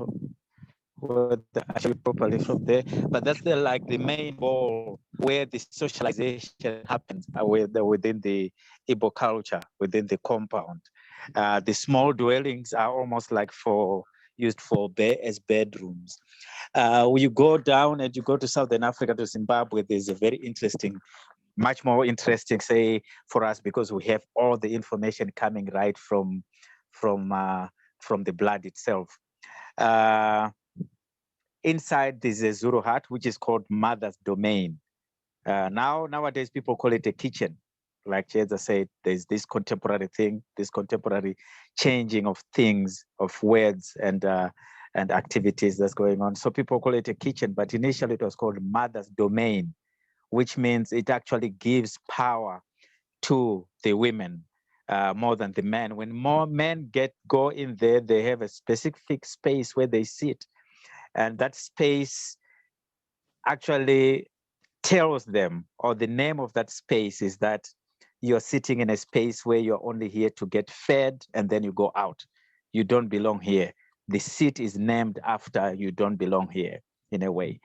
would actually properly from there, but that's the main ball where the socialization happens within the Igbo culture, within the compound. The small dwellings are almost like used as bedrooms. When you go down and you go to Southern Africa, to Zimbabwe, there's a very interesting, much more interesting, say, for us, because we have all the information coming right from the blood itself. Inside there's a Zulu hut, which is called Mother's Domain. Nowadays, people call it a kitchen. Like Chiedza said, there's this contemporary thing, this contemporary changing of things, of words and activities that's going on. So people call it a kitchen, but initially it was called Mother's Domain, which means it actually gives power to the women more than the men. When more men go in there, they have a specific space where they sit. And that space actually tells them, or the name of that space is that you're sitting in a space where you're only here to get fed and then you go out. You don't belong here. The seat is named after you don't belong here, in a way.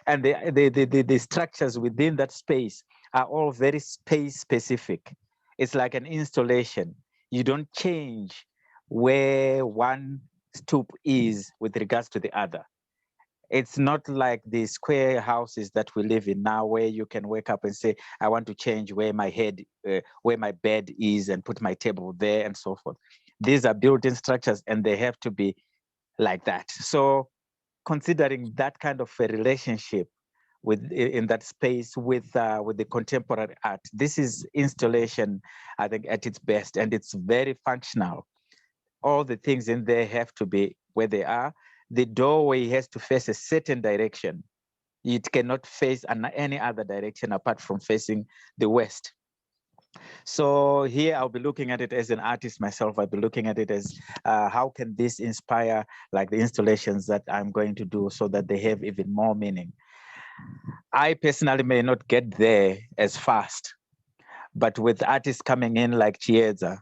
And the structures within that space are all very space specific. It's like an installation. You don't change where one stoop is with regards to the other. It's not like the square houses that we live in now, where you can wake up and say, I want to change where my bed is and put my table there and so forth. These are built-in structures, and they have to be like that. So considering that kind of a relationship in that space with the contemporary art, this is installation, I think, at its best, and it's very functional. All the things in there have to be where they are. The doorway has to face a certain direction. It cannot face any other direction apart from facing the west. So here I'll be looking at it as an artist myself. I'll be looking at it as how can this inspire like the installations that I'm going to do so that they have even more meaning. I personally may not get there as fast, but with artists coming in like Chiedza,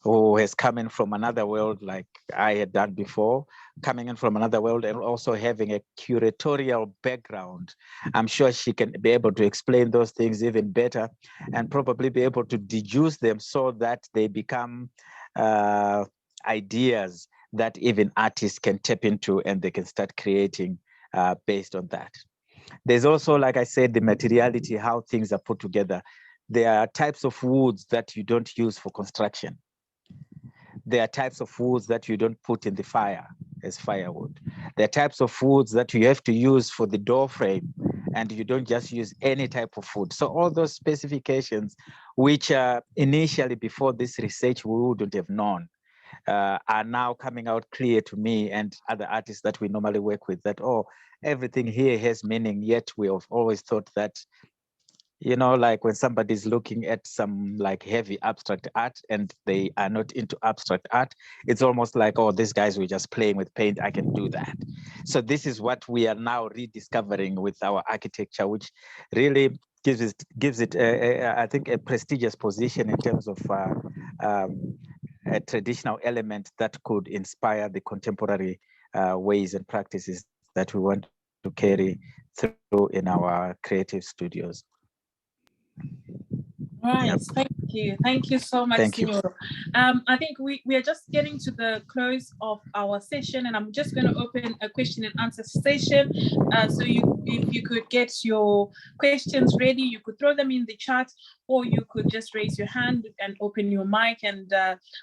who has come in from another world like I had done before, coming in from another world and also having a curatorial background. I'm sure she can be able to explain those things even better and probably be able to deduce them so that they become ideas that even artists can tap into and they can start creating based on that. There's also, like I said, the materiality, how things are put together. There are types of woods that you don't use for construction. There are types of woods that you don't put in the fire as firewood. There are types of woods that you have to use for the door frame, and you don't just use any type of wood. So all those specifications, which initially before this research we wouldn't have known, are now coming out clear to me and other artists that we normally work with, that, oh, everything here has meaning, yet we have always thought that, you know, like when somebody's looking at some like heavy abstract art and they are not into abstract art, it's almost like, oh, these guys were just playing with paint, I can do that. So this is what we are now rediscovering with our architecture, which really gives it I think, a prestigious position in terms of a traditional element that could inspire the contemporary ways and practices that we want to carry through in our creative studios. Right, Yep. Thank you so much, Thank you. Signoro. I think we are just getting to the close of our session, and I'm just going to open a question and answer session. So if you could get your questions ready, you could throw them in the chat, or you could just raise your hand and open your mic and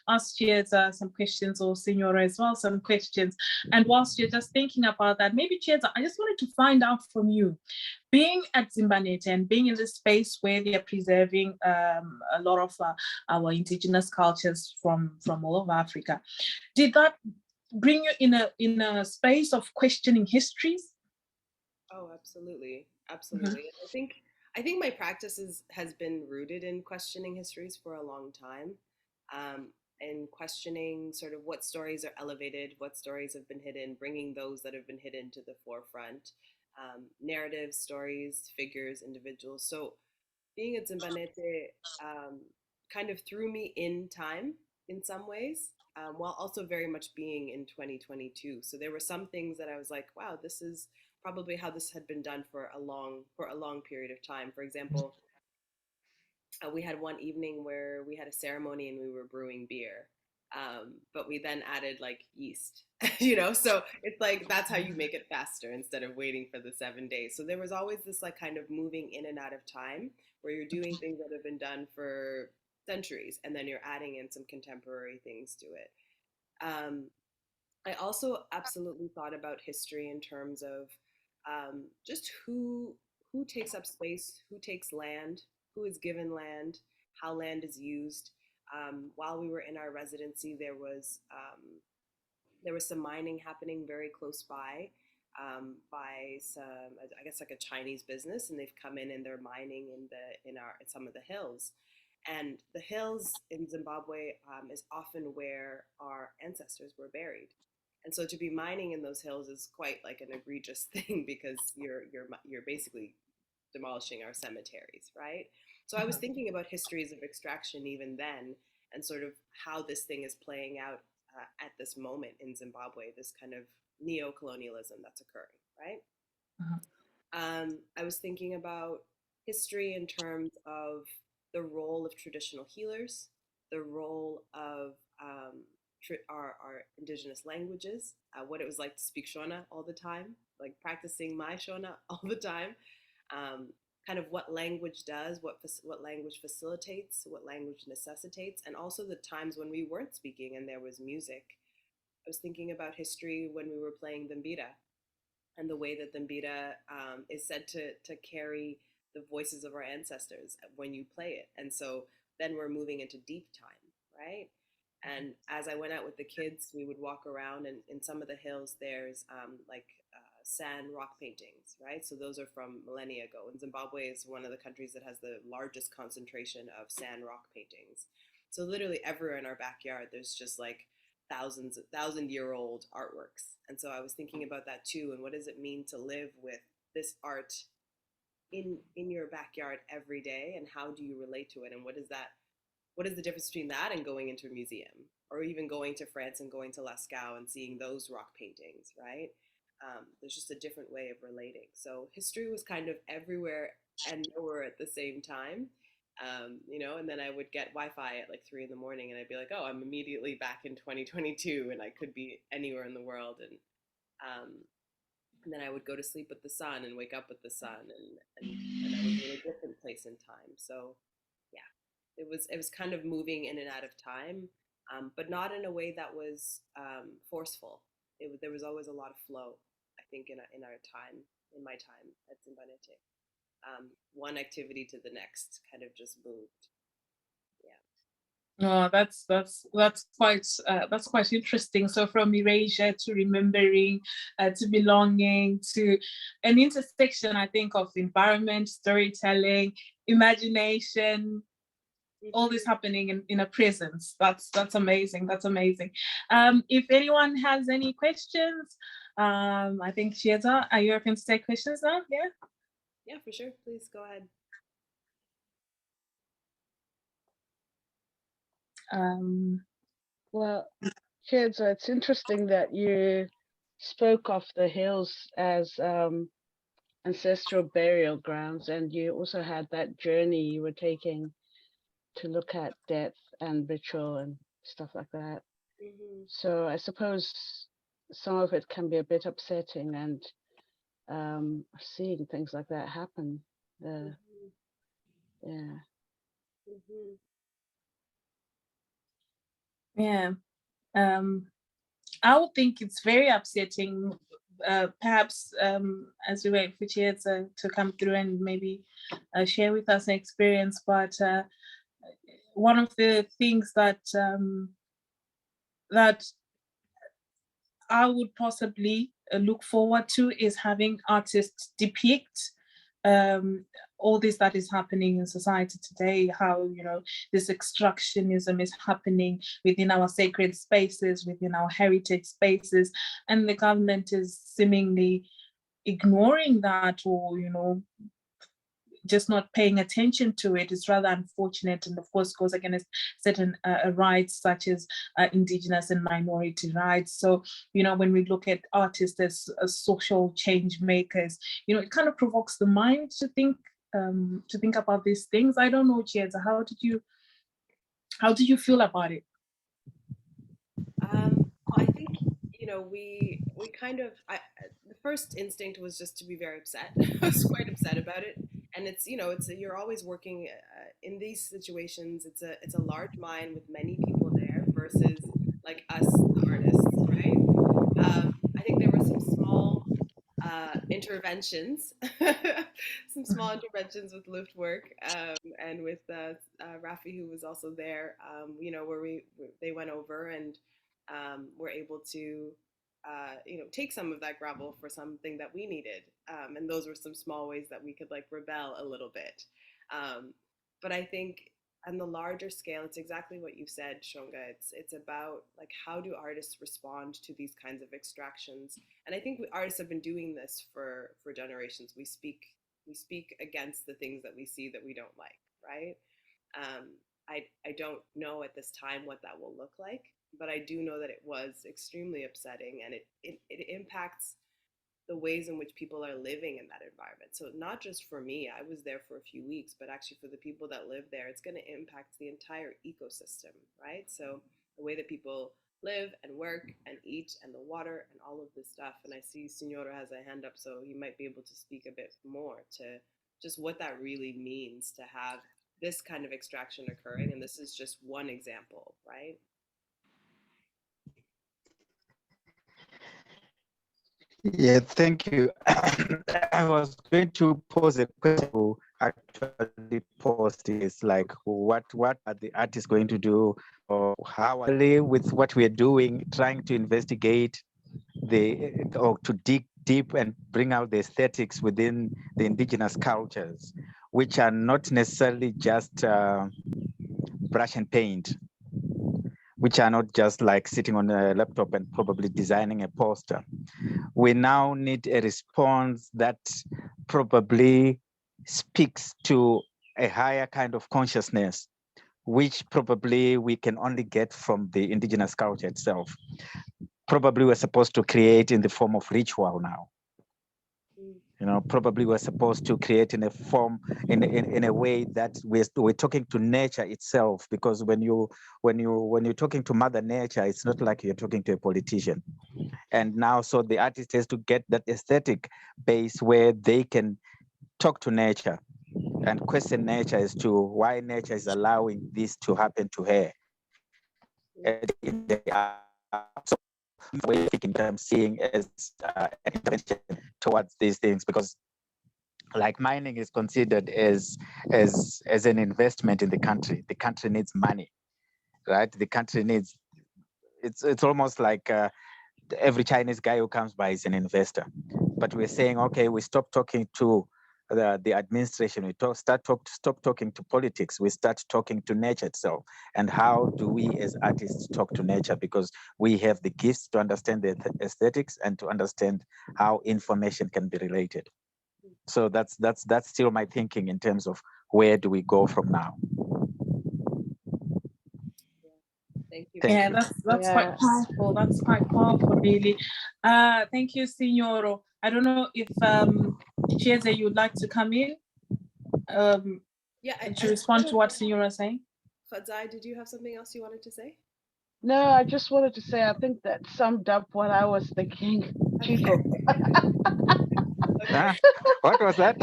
ask Chiedza some questions, or Signoro as well some questions. And whilst you're just thinking about that, maybe Chiedza, I just wanted to find out from you, being at Dzimbanhete and being in this space where they are preserving a lot of our indigenous cultures from all over Africa, did that bring you in a space of questioning histories? Oh, absolutely, absolutely. Mm-hmm. I think my practice has been rooted in questioning histories for a long time, and questioning sort of what stories are elevated, what stories have been hidden, bringing those that have been hidden to the forefront. Narratives, stories, figures, individuals. So being at Zimbabwe kind of threw me in time in some ways, while also very much being in 2022. So there were some things that I was like, wow, this is probably how this had been done for a long period of time. For example, we had one evening where we had a ceremony and we were brewing beer. But we then added like yeast, so it's like, that's how you make it faster instead of waiting for the 7 days. So there was always this like kind of moving in and out of time where you're doing things that have been done for centuries and then you're adding in some contemporary things to it. I also absolutely thought about history in terms of just who takes up space, who takes land, who is given land, how land is used. While we were in our residency, there was some mining happening very close by some, I guess, like a Chinese business, and they've come in and they're mining in some of the hills. And the hills in Zimbabwe is often where our ancestors were buried. And so to be mining in those hills is quite like an egregious thing, because you're basically demolishing our cemeteries, right? So I was thinking about histories of extraction even then, and sort of how this thing is playing out at this moment in Zimbabwe, this kind of neo-colonialism that's occurring, right? I was thinking about history in terms of the role of traditional healers, the role of our indigenous languages, what it was like to speak Shona all the time, like practicing my Shona all the time, kind of what language does, what language facilitates, what language necessitates, and also the times when we weren't speaking and there was music. was thinking about history when we were playing 𝗵𝗶𝗲, and the way that 𝗵𝗵𝗲 is said to carry the voices of our ancestors when you play it. And so then we're moving into deep time, right? And as I went out with the kids, we would walk around, and in some of the hills, there's sand rock paintings, right? So those are from millennia ago. And Zimbabwe is one of the countries that has the largest concentration of sand rock paintings. So literally everywhere in our backyard, there's just like thousand-year-old artworks. And so I was thinking about that too. And what does it mean to live with this art in your backyard every day? And how do you relate to it? And what is the difference between that and going into a museum, or even going to France and going to Lascaux and seeing those rock paintings, right? There's just a different way of relating. So history was kind of everywhere and nowhere at the same time. And then I would get Wi-Fi at like 3 a.m, and I'd be like, oh, I'm immediately back in 2022, and I could be anywhere in the world. And then I would go to sleep with the sun and wake up with the sun, and I would be in a different place in time. So yeah, it was kind of moving in and out of time, but not in a way that was forceful. There was always a lot of flow, I think, in my time at Dzimbanhete. One activity to the next kind of just moved. Oh, that's quite interesting. So from erasure to remembering, to belonging, to an intersection, I think, of environment, storytelling, imagination, all this happening in a presence. That's amazing. That's amazing. If anyone has any questions, I think Chiedza, are you open to take questions now? Yeah. Yeah, for sure. Please go ahead. Well, Chiedza, it's interesting that you spoke of the hills as ancestral burial grounds, and you also had that journey you were taking to look at death and ritual and stuff like that. Mm-hmm. So I suppose some of it can be a bit upsetting, and seeing things like that happen. Mm-hmm. Yeah. Mm-hmm. Yeah. I would think it's very upsetting. Perhaps as we wait for Chiedza to come through and maybe share with us an experience, but one of the things that that I would possibly look forward to is having artists depict all this that is happening in society today, how, this extractionism is happening within our sacred spaces, within our heritage spaces, and the government is seemingly ignoring that, or, just not paying attention to it. Is rather unfortunate, and of course goes against certain rights such as indigenous and minority rights. So when we look at artists as social change makers, it kind of provokes the mind to think about these things. I don't know, Chiedza, how did you feel about it? I think we kind of the first instinct was just to be very upset. I was quite upset about it, and it's you're always working in these situations. It's a large mine with many people there versus like us artists, right? I think there were some small interventions, some small interventions with Luftwerk and with Rafi, who was also there. Where they went over and were able to take some of that gravel for something that we needed, and those were some small ways that we could like rebel a little bit. But I think on the larger scale, it's exactly what you said, Shonga. It's about like, how do artists respond to these kinds of extractions? And I think artists have been doing this for generations. We speak against the things that we see that we don't like, right? I don't know at this time what that will look like, but I do know that it was extremely upsetting, and it impacts the ways in which people are living in that environment. So not just for me, I was there for a few weeks, but actually for the people that live there, it's going to impact the entire ecosystem, right? So the way that people live and work and eat, and the water and all of this stuff. And I see Signora has a hand up, so he might be able to speak a bit more to just what that really means to have this kind of extraction occurring. And this is just one example, right? Yeah, thank you. I was going to pose a question to actually post is like, what are the artists going to do, or how are they with what we're doing, trying to investigate or to dig deep and bring out the aesthetics within the indigenous cultures, which are not necessarily just brush and paint, which are not just like sitting on a laptop and probably designing a poster. We now need a response that probably speaks to a higher kind of consciousness, which probably we can only get from the indigenous culture itself. Probably we're supposed to create in the form of ritual now. You know, probably we're supposed to create in a form, in a way that we're talking to nature itself, because when you're talking to Mother Nature, it's not like you're talking to a politician. And now, so the artist has to get that aesthetic base where they can talk to nature and question nature as to why nature is allowing this to happen to her. And in the so way I'm seeing as an intervention towards these things, because like mining is considered as an investment in the country. The country needs money, right? The country needs, it's almost like every Chinese guy who comes by is an investor. But we're saying, okay, we stop talking to the administration. We stop talking to politics. We start talking to nature itself. And how do we as artists talk to nature? Because we have the gifts to understand the aesthetics and to understand how information can be related. So that's still my thinking in terms of where do we go from now. Thank you. Yeah, that's quite powerful. That's quite powerful, really. Thank you, Signoro. I don't know if Chiedza, you would like to come in to respond to what Signora is saying. 𝗥𝗲𝘀𝗶𝗃𝗍, did you have something else you wanted to say? No, I just wanted to say I think that summed up what I was thinking, Chico. Okay. What was that?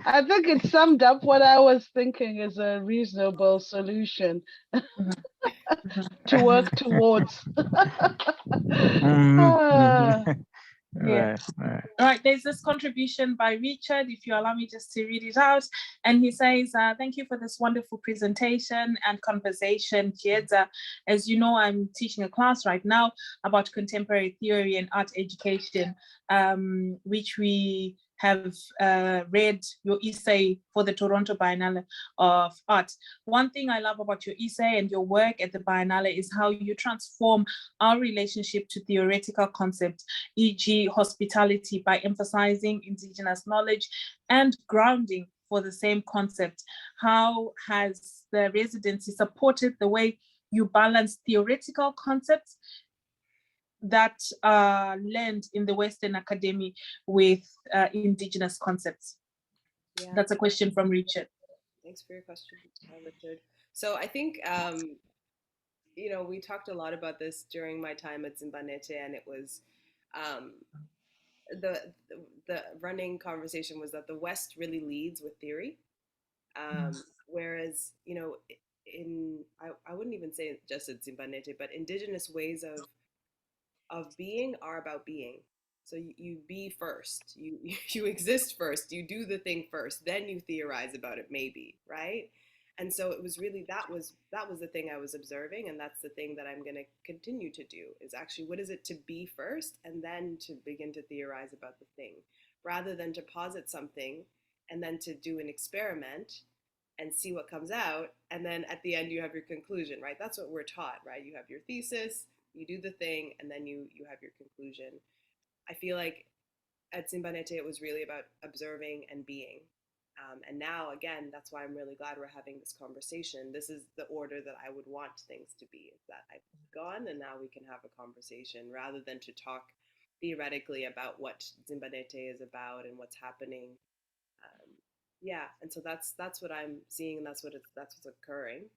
I think it summed up what I was thinking is a reasonable solution to work towards. Yeah. All right, there's this contribution by Richard, if you allow me just to read it out. And he says, thank you for this wonderful presentation and conversation, Chiedza. As you know, I'm teaching a class right now about contemporary theory and art education, which we have read your essay for the Toronto Biennale of Art. One thing I love about your essay and your work at the Biennale is how you transform our relationship to theoretical concepts, e.g. hospitality, by emphasizing indigenous knowledge and grounding for the same concept. How has the residency supported the way you balance theoretical concepts that are learned in the Western academy with indigenous concepts? Yeah. That's a question from Richard. Thanks for your question, Richard. So I think, you know, we talked a lot about this during my time at Dzimbanhete, and it was the running conversation was that the West really leads with theory, whereas, you know, I wouldn't even say just at Dzimbanhete, but indigenous ways of being are about being. So you be first, you exist first, you do the thing first, then you theorize about it, maybe, right? And so it was really, that was the thing I was observing, and that's the thing that I'm going to continue to do, is actually, what is it to be first, and then to begin to theorize about the thing, rather than to posit something and then to do an experiment and see what comes out, and then at the end you have your conclusion, right? That's what we're taught, right? You have your thesis, you do the thing, and then you have your conclusion. I feel like at Zimbabwe it was really about observing and being. And now, again, that's why I'm really glad we're having this conversation. This is the order that I would want things to be, is that I've gone and now we can have a conversation rather than to talk theoretically about what Zimbabwe is about and what's happening. Yeah, and so that's what I'm seeing, and that's what's occurring.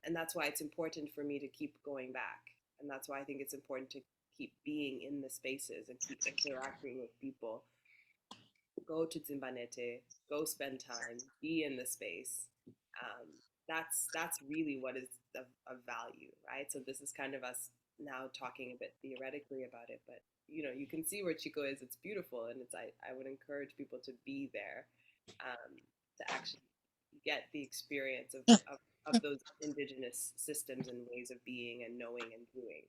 And that's why it's important for me to keep going back. And that's why I think it's important to keep being in the spaces and keep interacting with people. Go to Dzimbanhete, go spend time, be in the space. That's really what is of value, right? So this is kind of us now talking a bit theoretically about it, but you know, you can see where Chico is. It's beautiful, and I would encourage people to be there, to actually get the experience of those indigenous systems and ways of being and knowing and doing.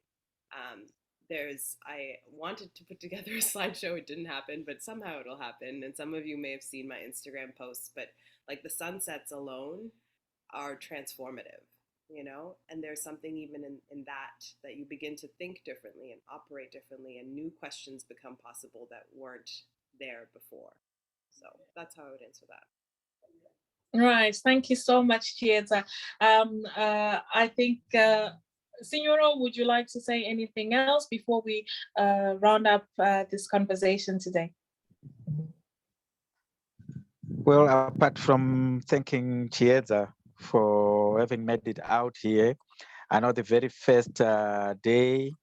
I wanted to put together a slideshow. It didn't happen, but somehow it'll happen. And some of you may have seen my Instagram posts, but like the sunsets alone are transformative, you know? And there's something even in that you begin to think differently and operate differently, and new questions become possible that weren't there before. So that's how I would answer that. Right. Thank you so much, Chiedza. I think, Signora, would you like to say anything else before we round up this conversation today? Well, apart from thanking Chiedza for having made it out here, I know the very first day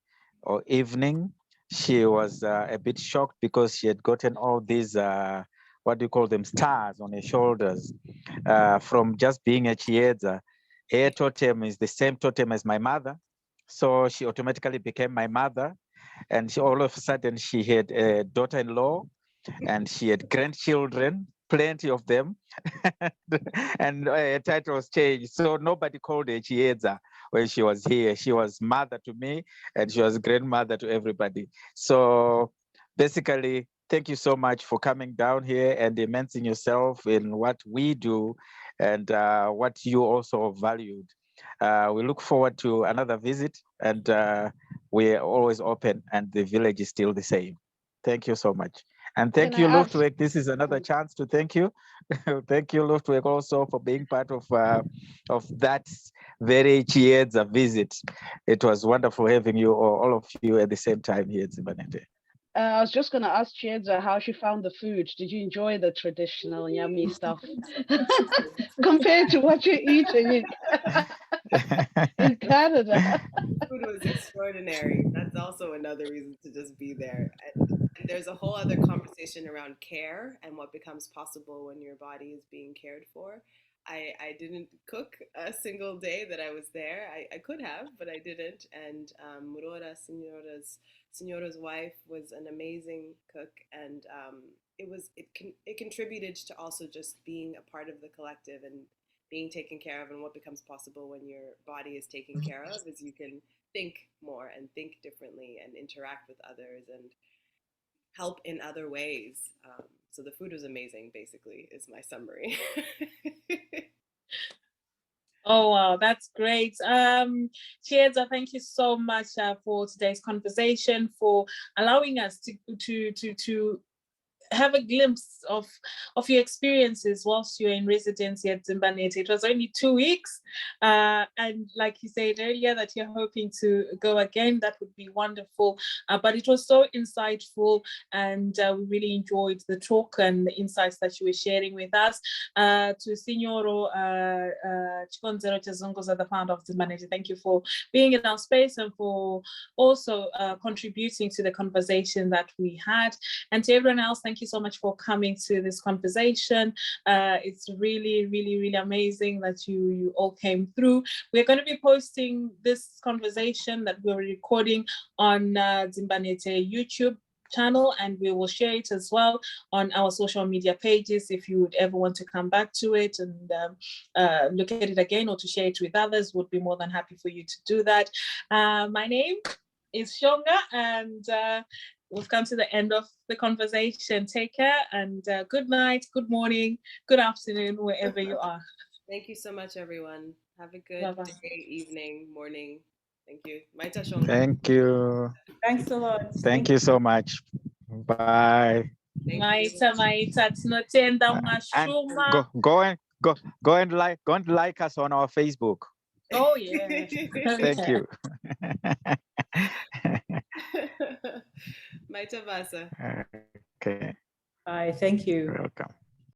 or evening, she was a bit shocked because she had gotten all these, what do you call them, stars on her shoulders from just being a Chiedza. Her totem is the same totem as my mother. So she automatically became my mother. And all of a sudden she had a daughter-in-law and she had grandchildren, plenty of them. And her title was changed. So nobody called her Chiedza when she was here. She was mother to me and she was grandmother to everybody. So basically, thank you so much for coming down here and immersing yourself in what we do and what you also valued. We look forward to another visit, and we're always open, and the village is still the same. Thank you so much. And thank you, 𝗏𝗏𝗏𝗏. This is another chance to thank you. Thank you, 𝗏𝗏𝗏𝗏, also for being part of that very Chiedza visit. It was wonderful having you, all of you, at the same time here at Dzimbanhete. I was just going to ask Chiedza how she found the food. Did you enjoy the traditional yummy stuff compared to what you're eating in Canada? Food was extraordinary. That's also another reason to just be there. And there's a whole other conversation around care and what becomes possible when your body is being cared for. I didn't cook a single day that I was there. I could have, but I didn't. And Murora, Signora's wife, was an amazing cook, and it contributed to also just being a part of the collective and being taken care of. And what becomes possible when your body is taken care of is you can think more and think differently and interact with others and help in other ways. So the food was amazing, basically, is my summary. Oh, wow, that's great. Chiedza, thank you so much for today's conversation, for allowing us to have a glimpse of your experiences whilst you're in residency at Dzimbanhete. It was only 2 weeks, and like you said earlier that you're hoping to go again. That would be wonderful. But it was so insightful, and we really enjoyed the talk and the insights that you were sharing with us. To Signoro 𝗥𝗏𝗏𝗏𝗏, the founder of Dzimbanhete, thank you for being in our space and for also contributing to the conversation that we had. And to everyone else, thank you so much for coming to this conversation. It's really, really, really amazing that you all came through. We're going to be posting this conversation that we're recording on Dzimbanhete YouTube channel, and we will share it as well on our social media pages. If you would ever want to come back to it and look at it again or to share it with others, would be more than happy for you to do that. My name is Shonga, and we've come to the end of the conversation. Take care, and good night, good morning, good afternoon, wherever you are. Thank you so much, everyone. Have a good Bye-bye. day, evening, morning. Thank you. Maita Shonga. Thank you. Thanks a lot. Thank you so much. Bye. Maita, tinotenda mwashuma. Go and like us on our Facebook. Oh yeah. Thank you. Maita Vasa. Okay. Bye. Thank you. You're welcome.